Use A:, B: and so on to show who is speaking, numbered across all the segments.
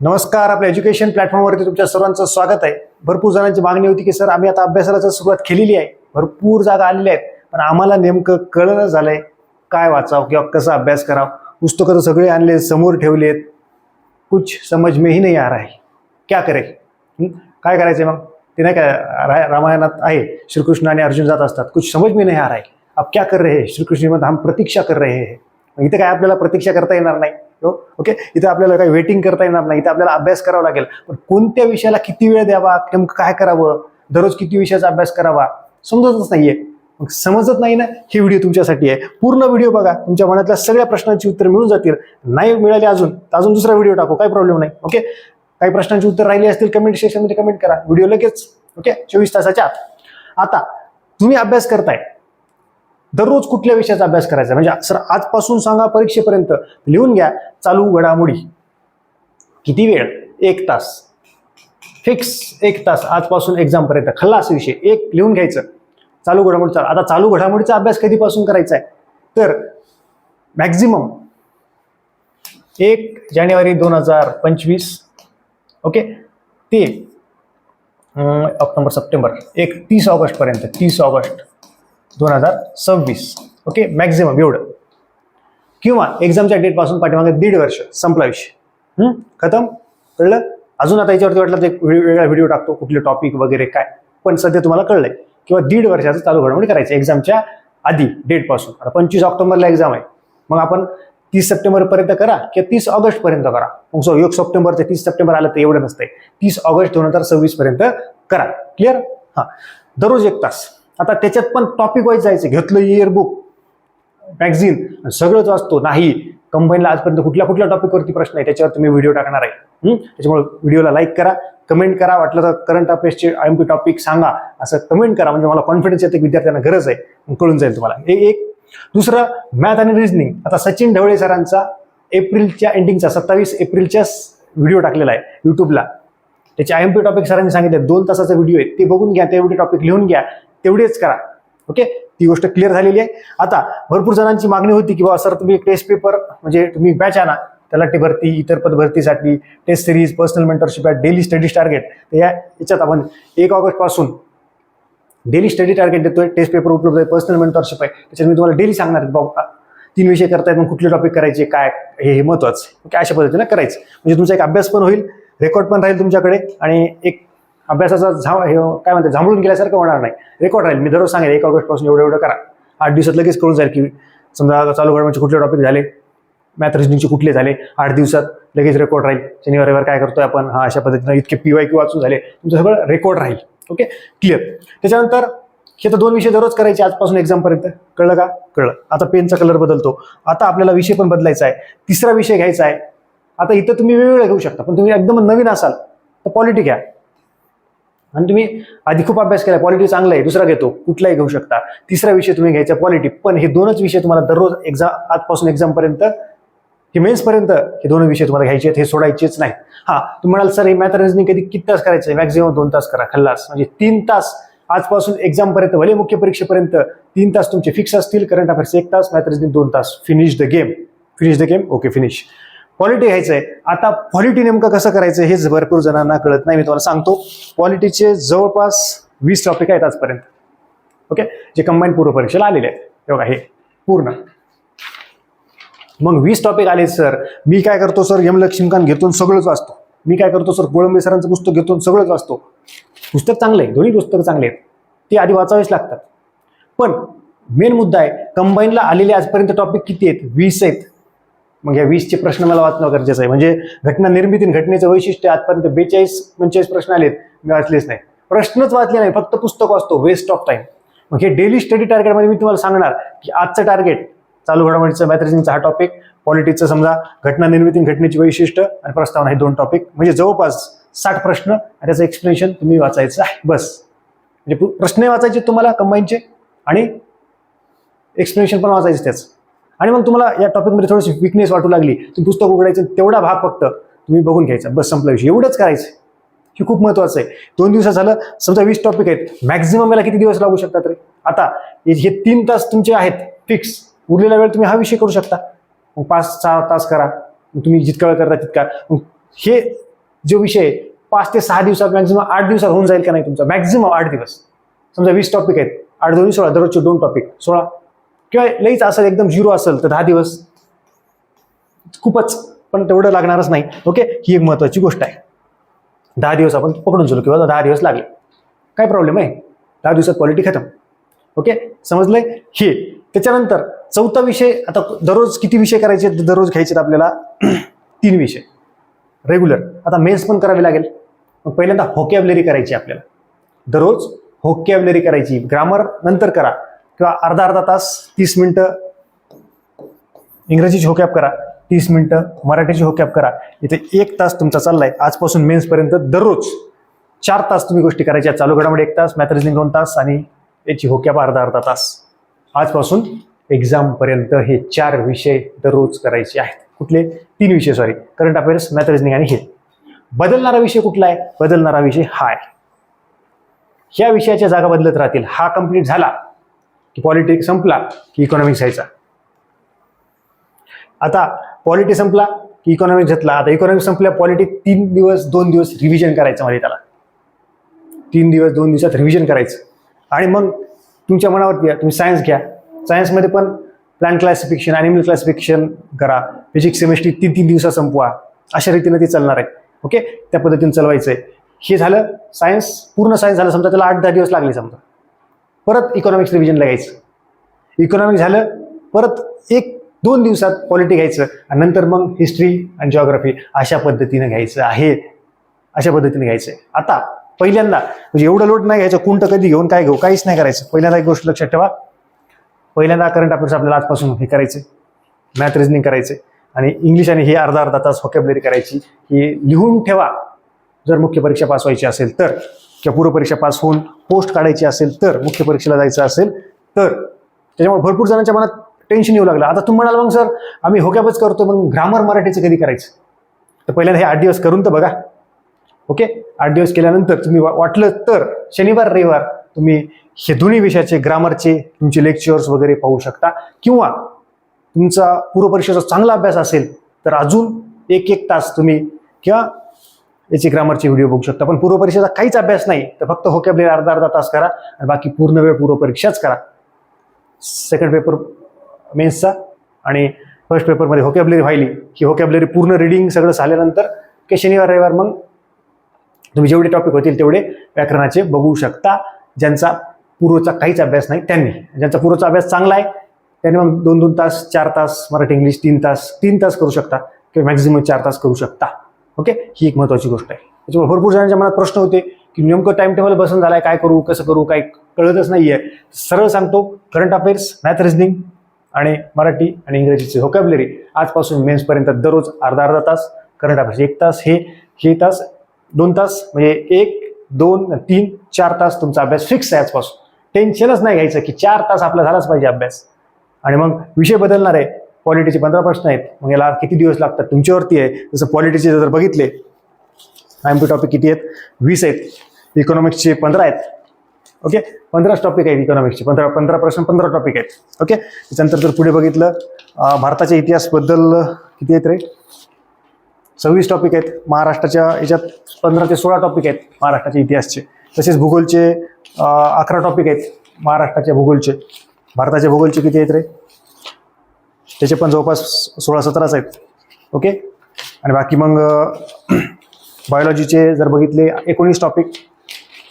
A: नमस्कार. आपल्या एज्युकेशन प्लॅटफॉर्मवरती तुमच्या सर्वांचं स्वागत आहे. भरपूर जणांची मागणी होती की सर आम्ही आता अभ्यासाला सुरुवात केलेली आहे, भरपूर जागा आलेल्या आहेत, पण आम्हाला नेमकं कळलं झालंय काय वाचावं किंवा कसा अभ्यास करावं. पुस्तकं तर सगळे आणले समोर ठेवलेत, कुछ समझ में ही नहीं आ रहा है, क्या करे. काय करायचंय मग? ते नाही काय रामायणात आहे, श्रीकृष्ण आणि अर्जुन जात असतात, कुछ समझ में नहीं आ रहा है, अब क्या कर रहे हैं. श्रीकृष्ण म्हणतात हम प्रतीक्षा कर रहे हैं. इथे काय आपल्याला प्रतीक्षा करता येणार नाही. ओके, इथे आपल्याला काही वेटिंग करता येणार नाही, इथे आपल्याला अभ्यास करावा लागेल. पण कोणत्या विषयाला किती वेळ द्यावा, नेमकं काय करावं, दररोज किती विषयाचा अभ्यास करावा समजतच नाहीये. मग समजत नाही ना, ही व्हिडिओ तुमच्यासाठी आहे. पूर्ण व्हिडिओ बघा, तुमच्या मनातल्या सगळ्या प्रश्नांची उत्तर मिळून जातील. नाही मिळाली अजून दुसरा व्हिडिओ टाकू, काही प्रॉब्लेम नाही. ओके, काही प्रश्नांची उत्तर राहिली असतील कमेंट सेक्शनमध्ये कमेंट करा, व्हिडिओ लगेच. ओके, 24 तासाच्या आत. आता तुम्ही अभ्यास करताय, दररोज कुठल्या विषयाचा अभ्यास करायचा, म्हणजे सर आजपासून सांगा परीक्षेपर्यंत लिहून घ्या. चालू घडामोडी किती वेळ? 1 तास फिक्स, 1 तास आजपासून एक्झाम पर्यंत. खल्लास विषय एक लिहून घ्यायचं. चालू घडामोडीचा. आता चालू घडामोडीचा अभ्यास कधीपासून करायचा आहे तर मॅक्झिमम 1 जानेवारी 2025 ओके ते ऑक्टोबर सप्टेंबर 30 ऑगस्ट पर्यंत, 30 ऑगस्ट 2026. ओके, मॅक्झिमम एवढं. किंवा एक्झामच्या डेट पासून पाठीमागे 1.5 वर्ष, संपला विषय, खतम. कळलं? अजून आता याच्यावरती वाटलं तर एक वेगळा व्हिडिओ टाकतो, कुठले टॉपिक वगैरे काय, पण सध्या तुम्हाला कळलंय किंवा 1.5 वर्षाचं चालू घडामोडी करायचं एक्झामच्या आधी डेट पासून. आता 25 ऑक्टोबरला एक्झाम आहे, मग आपण 30 सप्टेंबर पर्यंत करा किंवा 30 ऑगस्ट पर्यंत करा. मग 1 सप्टेंबर ते 30 सप्टेंबर आलं तर एवढं नसतंय, 30 ऑगस्ट 2026 पर्यंत करा. क्लिअर? हा, दररोज 1 तास. आता त्याच्यात पण टॉपिक वाईज जायचं. घेतलं इयर बुक, मॅगझिन, सगळंच वाचतो नाही. कंबाईनला आजपर्यंत कुठल्या टॉपिकवरती प्रश्न आहे त्याच्यावर तुम्ही व्हिडिओ टाकणार आहे. त्याच्यामुळे व्हिडिओला लाईक करा, कमेंट करा. वाटलं तर करंट अफेअर्सचे IMP टॉपिक सांगा असं कमेंट करा, म्हणजे मला कॉन्फिडन्स येते विद्यार्थ्यांना गरज आहे, कळून जाईल तुम्हाला. एक दुसरं मॅथ आणि रिझनिंग. आता सचिन ढवळे सरांचा एप्रिलच्या एंडिंगचा 27 एप्रिलच्या व्हिडिओ टाकलेला आहे युट्यूबला. त्याचे IMP टॉपिक सरांनी सांगितले, 2 तासाचा व्हिडिओ आहे, ते बघून घ्या, तेवढे टॉपिक लिहून घ्या, तेवढेच करा. ओके, ती गोष्ट क्लिअर झालेली आहे. आता भरपूर जणांची मागणी होती की बाबा सर तुम्ही टेस्ट पेपर, म्हणजे तुम्ही बॅच आणा तलाठी भरती, इतर पद भरतीसाठी, test series, personal mentorship, daily study target. तर याच्यात आपण 1 ऑगस्ट पासून डेली स्टडी टार्गेट देतोय, टेस्ट पेपर उपलब्ध आहे, पर्सनल मेंटरशिप आहे. त्याच्यात मी तुम्हाला डेली सांगणार आहे बाबा 3 विषय करतायत, मग कुठले टॉपिक करायचे काय, हे महत्वाचं. ओके, अशा पद्धतीने करायचं, म्हणजे तुमचा एक अभ्यास पण होईल, रेकॉर्ड पण राहील तुमच्याकडे, आणि एक अभ्यासाचा काय म्हणते झांबळून गेल्यासारखं होणार नाही, रेकॉर्ड राहील. मी दररोज सांगेल 1 ऑगस्ट पासून एवढं करा. 8 दिवसात लगेच कळून जाईल की समजा चालू घडामोडीचे कुठले टॉपिक झाले, मॅथ रिजनिंगचे कुठले झाले, 8 दिवसात लगेच रेकॉर्ड राहील. शनिवार रविवार काय करतोय आपण, हा अशा पद्धतीने इतके PYQ वाचून झाले, तुमचं सगळं रेकॉर्ड राहील. Okay, clear. त्याच्यानंतर हे तर 2 विषय दररोज करायचे आजपासून एक्झाम पर्यंत. कळलं का? कळलं. आता पेनचा कलर बदलतो, आता आपल्याला विषय पण बदलायचा आहे, 3रा विषय घ्यायचा आहे. आता इथं तुम्ही वेगवेगळं घेऊ शकता, पण तुम्ही एकदम नवीन असाल तर पॉलिटी घ्या, आणि तुम्ही आधी खूप अभ्यास केला, पॉलिटी चांगला आहे, दुसरा घेतो, कुठलाही घेऊ शकता. 3रा विषय तुम्ही घ्यायचा पॉलिटी. पण हे 2च विषय तुम्हाला दररोज आजपासून एक्झाम पर्यंत, हे मेन्स पर्यंत हे 2 विषय तुम्हाला घ्यायचे आहेत, हे सोडायचेच नाही. हा, तुम्ही म्हणाल सर हे मॅथ रिजनिंग किती तास करायचं आहे? मॅक्झिमम 2 तास करा, खल्लास. म्हणजे 3 तास आजपासून एक्झाम पर्यंत, भले मुख्य परीक्षेपर्यंत 3 तास तुमचे फिक्स असतील. करंट अफेअर्स 1 तास, मॅथ रिजनिंग 2 तास. Finish the game. Okay, finish. Polity घ्यायचंय. आता पॉलिटी नेमकं कसं करायचं हेच भरपूर जणांना कळत नाही, मी तुम्हाला सांगतो. पॉलिटीचे जवळपास 20 टॉपिक आहेत आजपर्यंत. ओके, जे कंबाईन पूर्व परीक्षेला आलेले आहेत. बघा हे पूर्ण. मग 20 टॉपिक आले सर, मी काय करतो सर, M लक्ष्मीकांत घेतो सगळंच वाचतो. मी काय करतो सर, गोळंबे सरांचं पुस्तक घेतो सगळंच वाचतो. पुस्तक चांगलं आहे, दोन्ही पुस्तकं चांगले आहेत, ते आधी वाचावेच लागतात. पण मेन मुद्दा आहे, कंबाईनला आलेले आजपर्यंत टॉपिक किती आहेत? 20 आहेत. मग या 20चे प्रश्न मला वाचणं गरजेचं आहे. म्हणजे घटना निर्मिती, घटनेचं वैशिष्ट्य, आजपर्यंत 42-45 प्रश्न आलेत, मी वाचलेच नाही, प्रश्नच वाचले नाही, फक्त पुस्तक वाचतो, वेस्ट ऑफ टाइम. मग हे डेली स्टडी टार्गेटमध्ये मी तुम्हाला सांगणार की आजचं टार्गेट चालू घडामोडीचं, मॅथ रिजनिंगचा हा टॉपिक, पॉलिटिक्सचं समजा घटना निर्मिती, घटनेची वैशिष्ट्य आणि प्रस्तावना, हे 2 टॉपिक. म्हणजे जवळपास 60 प्रश्न आणि त्याचं एक्सप्लेनेशन तुम्ही वाचायचं आहे बस. म्हणजे प्रश्न वाचायचे तुम्हाला कंबाईनचे, आणि एक्सप्लेनेशन पण वाचायचं त्याचं. आणि मग तुम्हाला या टॉपिकमध्ये थोडीशी विकनेस वाटू लागली, तुम्ही पुस्तक उघडायचं, तेवढा भाग फक्त तुम्ही बघून घ्यायचा, बस, संपला विषय. एवढंच करायचं, हे खूप महत्वाचं आहे. 2 दिवसात झालं. समजा 20 टॉपिक आहेत, मॅक्झिमम याला किती दिवस लागू शकतात रे? आता हे 3 तास तुमचे आहेत फिक्स, उरलेला वेळ तुम्ही हा विषय करू शकता. मग 5-6 तास करा, तुम्ही जितका वेळ करता तितका. हे जो विषय 5 ते 6 दिवसात मॅक्झिमम 8 दिवसात होऊन जाईल का नाही तुमचा, मॅक्झिमम 8 दिवस. समजा 20 टॉपिक आहेत, 8 2 16, दररोजचे 2 टॉपिक 16, किंवा लईच असेल एकदम 0 असेल तर 10 दिवस खूपच, पण तेवढं लागणारच नाही. ओके, ही एक महत्वाची गोष्ट आहे. 10 दिवस आपण पकडून चलो किंवा 10 दिवस लागले, काय प्रॉब्लेम आहे, 10 दिवसात पॉलिटी खतम. ओके, समजलंय हे. त्याच्यानंतर चौथा विषय, आता दररोज किती विषय करायचे, दररोज घ्यायचे आपल्याला 3 विषय रेग्युलर. आता मेन्स पण करावी लागेल. मग पहिल्यांदा व्होकॅब्युलरी करायची आपल्याला, दररोज व्होकॅब्युलरी करायची. ग्रामर नंतर करा किंवा अर्धा तास 30 मिनिटं इंग्रजीची व्होकॅब करा, 30 मिनिटं मराठीची व्होकॅब करा. इथे 1 तास तुमचा चाललाय आजपासून मेन्सपर्यंत. दररोज 4 तास तुम्ही गोष्टी करायच्या, चालू घडामोडी 1 तास, मॅथ रिझनिंग 2 तास आणि याची व्होकॅब अर्धा तास. आजपासून एक्झामपर्यंत हे 4 विषय दररोज करायचे आहेत. कुठले? 3 विषय, sorry, current affairs, math reasoning आणि हे. बदलणारा विषय कुठला आहे? बदलणारा विषय हा आहे. ह्या विषयाच्या जागा बदलत राहतील. हा कंप्लीट झाला की पॉलिटिक्स संपला की इकॉनॉमिक्स यायचा. आता पॉलिटिक्स संपला की इकॉनॉमिक्स घेतला. आता इकॉनॉमिक्स संपल्या, पॉलिटिक्स 3 दिवस 2 दिवस रिव्हिजन करायचं मध्ये, त्याला 3 दिवस 2 दिवसात रिव्हिजन करायचं. आणि मग तुमच्या मनावरती तुम्ही सायन्स घ्या. सायन्समध्ये पण प्लांट क्लासिफिकेशन, ॲनिमल क्लासिफिकेशन करा. फिजिक्स केमिस्ट्री 3 दिवसात संपवा. अशा रीतीने ते चालणार आहे. ओके, त्या पद्धतीने चालवायचं आहे. हे झालं सायन्स, पूर्ण सायन्स झालं. समजा त्याला 8-10 दिवस लागले समजा. परत इकॉनॉमिक्स रिव्हिजनला घ्यायचं. इकॉनॉमिक्स झालं, परत 1-2 दिवसात पॉलिटी घ्यायचं आणि नंतर मग हिस्ट्री आणि जिओग्राफी अशा पद्धतीने घ्यायचं आहे. अशा पद्धतीने घ्यायचं आहे. आता पहिल्यांदा म्हणजे एवढं लोड नाही घ्यायचं, कोणतं कधी घेऊन काय घेऊ, काहीच नाही करायचं. पहिल्यांदा एक गोष्ट लक्षात ठेवा, पहिल्यांदा करंट अफेअर्स आपल्याला आजपासून हे करायचे, मॅथ रिझनिंग करायचे आणि इंग्लिश आणि हे अर्धा तास व्होकॅब्युलरी करायची. हे लिहून ठेवा. जर मुख्य परीक्षा पास व्हायची असेल तर, किंवा पूर्व परीक्षा पास होऊन पोस्ट काढायची असेल तर, मुख्य परीक्षेला जायचं असेल तर. त्याच्यामुळे भरपूर जणांच्या मनात टेन्शन येऊ लागलं. आता तुम्ही म्हणाल, मग सर आम्ही व्होकॅबच करतो, मग ग्रामर मराठीचं कधी करायचं? तर पहिल्यांदा हे 8 दिवस करून तर बघा. ओके, 8 दिवस केल्यानंतर तुम्ही वाटलं तर शनिवार रविवार तुम्ही हे दोन्ही विषयाचे ग्रामरचे तुमचे लेक्चर्स वगैरे पाहू शकता. किंवा तुमचा पूर्वपरीक्षेचा चांगला अभ्यास असेल तर अजून 1-1 तास तुम्ही किंवा याची ग्रामरचे व्हिडिओ बघू शकता. पण पूर्वपरीक्षेचा काहीच अभ्यास नाही तर फक्त व्होकॅब्युलरी अर्धा तास करा आणि बाकी पूर्ण वेळ पूर्वपरीक्षाच करा. सेकंड पेपर मेन्सचा आणि फर्स्ट पेपरमध्ये व्होकॅब्युलरी व्हायली की व्होकॅब्युलरी पूर्ण रिडिंग सगळं झाल्यानंतर की शनिवार रविवार मग तुम्ही जेवढे टॉपिक होतील तेवढे व्याकरणाचे बघू शकता. ज्यांचा पूर्वचा काहीच अभ्यास नाही त्यांनी, ज्यांचा पूर्वचा अभ्यास चांगला आहे त्यांनी मग 2-2 तास 4 तास मराठी इंग्लिश 3 तास करू शकता किंवा मॅक्झिमम 4 तास करू शकता. ओके, ही एक महत्त्वाची गोष्ट आहे. त्याच्यामुळे भरपूर जणांच्या मनात प्रश्न होते की नेमकं टाइम टेबल बसून झालाय, काय करू, कसं करू, काय कळतच नाहीये. सरळ सांगतो, करंट अफेअर्स, मॅथ रिझनिंग आणि मराठी आणि इंग्रजीचे व्होकॅब्युलरी आजपासून मेन्सपर्यंत दररोज अर्धा तास, करंट अफेअर्स 1 तास, हे तास 2 तास, म्हणजे 1, 2, 3, 4 तास तुमचा अभ्यास फिक्स आहे आजपासून. टेन्शनच नाही घ्यायचं की 4 तास आपला झालाच पाहिजे अभ्यास. आणि मग विषय बदलणार आहे. पॉलिटीचे 15 प्रश्न आहेत, मग याला किती दिवस लागतात तुमच्यावरती आहे. जसं पॉलिटीचे जर बघितले IMP टॉपिक किती आहेत, 20 आहेत. इकॉनॉमिक्सचे 15 आहेत. ओके, 15 टॉपिक आहेत इकॉनॉमिक्सचे, 15 प्रश्न 15 टॉपिक आहेत. ओके, त्याच्यानंतर जर पुढे बघितलं भारताच्या इतिहासबद्दल किती आहेत रे, 26 टॉपिक आहेत. महाराष्ट्राच्या याच्यात 15 ते 16 टॉपिक आहेत महाराष्ट्राच्या इतिहासचे. तसेच भूगोलचे 11 टॉपिक आहेत महाराष्ट्राच्या भूगोलचे. भारताच्या भूगोलचे किती आहेत रे, त्याचे पण जवळपास 16-17 आहेत. ओके, आणि बाकी मग बायोलॉजीचे जर बघितले 19 टॉपिक,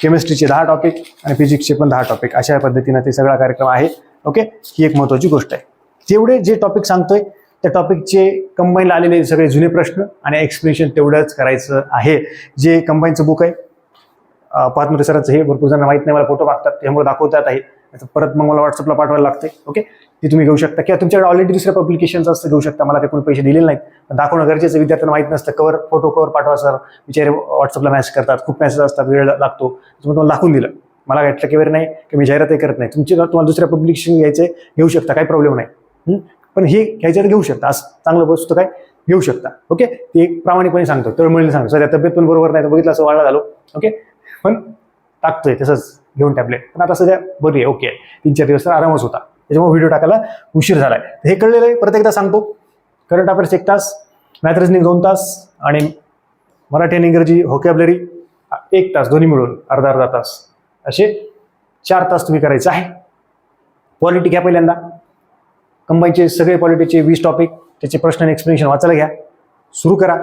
A: केमिस्ट्रीचे 10 टॉपिक आणि फिजिक्सचे पण 10 टॉपिक. अशा पद्धतीनं ते सगळा कार्यक्रम आहे. ओके, ही एक महत्त्वाची गोष्ट आहे. जेवढे जे टॉपिक सांगतोय त्या टॉपिकचे कंबाईन आलेले सगळे जुने प्रश्न आणि एक्सप्लेनेशन तेवढंच करायचं आहे. जे कंबाईनचं बुक आहे पाहतमुरे सरांचं, हे भरपूर जणांना माहीत नाही, मला फोटो मागतात त्यामुळे दाखवतात आहे. परत मग मला व्हॉट्सअपला पाठवायला लागते. ओके, ती तुम्ही घेऊ शकता किंवा तुमच्याकडे ऑलरेडी दुसऱ्या पब्लिकेशन्स असतं घेऊ शकता. मला काही कोणी पैसे दिलेले नाहीत, दाखवणं गरजेचं. विद्यार्थ्यांना माहीत नसतं, फोटो कवर पाठवा सर, विचारे व्हॉट्सअपला मेसेज करतात, खूप मेसेज असतात, वेळ लागतो. त्यामुळे तुम्हाला दाखवून दिलं. मला काही टक्केवारी नाही की मी जाहिरातही करत नाही. तुम्हाला दुसऱ्या पब्लिकेशन घ्यायचे घेऊ शकता, काही प्रॉब्लेम नाही. पण हे घ्यायचं घेऊ शकता, असं चांगलं वस्तू काय घेऊ शकता. ओके, ते एक प्रामाणिकपणे सांगतो, तळमळीने सांगतो. सध्या तब्येत पण बरोबर नाही, तर बघितलं असं वाढला झालो. ओके, पण टाकतोय तसंच घेऊन टॅबलेट, पण आता सध्या बरी आहे. ओके, 3-4 दिवस तर आरामच होता, त्याच्यामुळे व्हिडिओ टाकायला उशीर झालाय. हे कळलेलं आहे, परत एकदा सांगतो. करंट अफेअर्स 1 तास, मॅथ रिझनिंग 2 तास आणि मराठी आणि इंग्रजी व्होकॅबलरी 1 तास, दोन्ही मिळून अर्धा तास, असे 4 तास तुम्ही करायचं आहे. पॉलिटी घ्या पहिल्यांदा, कंबाईनचे सगळे पॉलिटीचे 20 टॉपिक, त्याचे प्रश्न आणि एक्सप्लेनेशन वाचायला घ्या, सुरू करा.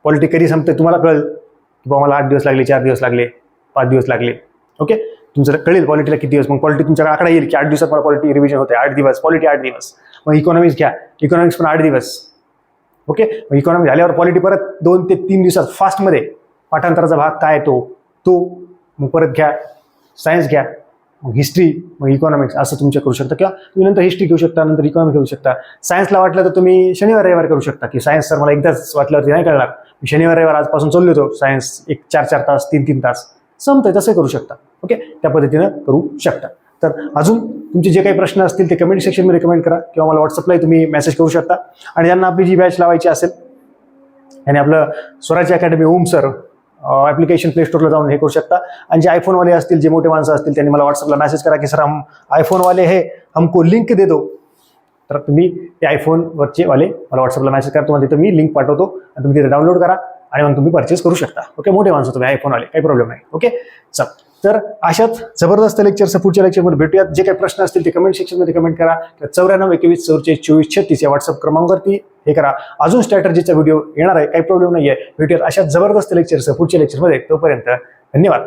A: पॉलिटी कधी संपते तुम्हाला कळेल की बाबा मला 8 दिवस लागले, 4 दिवस लागले, 5 दिवस लागले. ओके, तुमचं कळेल पॉलिटीला किती दिवस. मग पॉलिटी तुमच्याकडे आकडा येईल की 8 दिवसात मला पॉलिटी रिव्हिजन होते, 8 दिवस पॉलिटी, 8 दिवस. मग इकॉनॉमिक्स घ्या, इकॉनॉमिक्स पण 8 दिवस. ओके, मग इकॉनॉमिक्स झाल्यावर पॉलिटी परत 2 ते 3 दिवसात फास्टमध्ये पाठांतराचा भाग काय तो मग परत घ्या. सायन्स घ्या, मग हिस्ट्री, मग इकॉनॉमिक्स, असं तुमच्या करू शकता. किंवा तुम्ही नंतर हिस्ट्री घेऊ शकता, नंतर इकॉनॉमिक्स घेऊ शकता. सायन्सला वाटलं तर तुम्ही शनिवार रविवार करू शकता की सायन्स सर मला एकदाच वाटल्यावरती नाही कळणार, मी शनिवार रविवार आजपासून चाललो होतो सायन्स 4 तास, 3 तास संपतंय, तसं करू शकता. ओके, त्या पद्धतीनं करू शकता. तर अजून तुमचे जे काही प्रश्न असतील ते कमेंट सेक्शनमध्ये कमेंट करा किंवा मला व्हॉट्सअपलाही तुम्ही मेसेज करू शकता. आणि ज्यांना आपली जी बॅच लावायची असेल आणि आपलं स्वराज्य अकॅडमी ओम सर ॲप्लिकेशन प्ले स्टोरला जाऊन हे करू शकता. आणि जे आयफोनवाले असतील, जे मोठे माणसं असतील, त्यांनी मला व्हॉट्सअपला मेसेज करा की सर हम आयफोनवाले हे हमको लिंक दे दो. तर तुम्ही ते आयफोनवरचे वाले मला व्हॉट्सअपला मेसेज करा, तुम्हाला तिथं मी लिंक पाठवतो आणि तुम्ही तिथे डाउनलोड करा आणि मग तुम्ही परचेस करू शकता. ओके, मोठे माणसं तुम्ही आयफोनवाले, काही प्रॉब्लेम नाही. ओके, चल, तर अशाच जबरदस्त लेक्चरचं पुढच्या लेक्चरमध्ये भेटूयात. जे काही प्रश्न असतील ते कमेंट सेक्शनमध्ये कमेंट करा. 94 21 44 24 36 या व्हॉट्सअप क्रमांकावरती हे करा. अजून स्ट्रॅटर्जीचा व्हिडिओ येणार आहे, काही प्रॉब्लेम नाही आहे. भेटूयात अशा जबरदस्त लेक्चरचं पुढच्या लेक्चरमध्ये. तोपर्यंत धन्यवाद.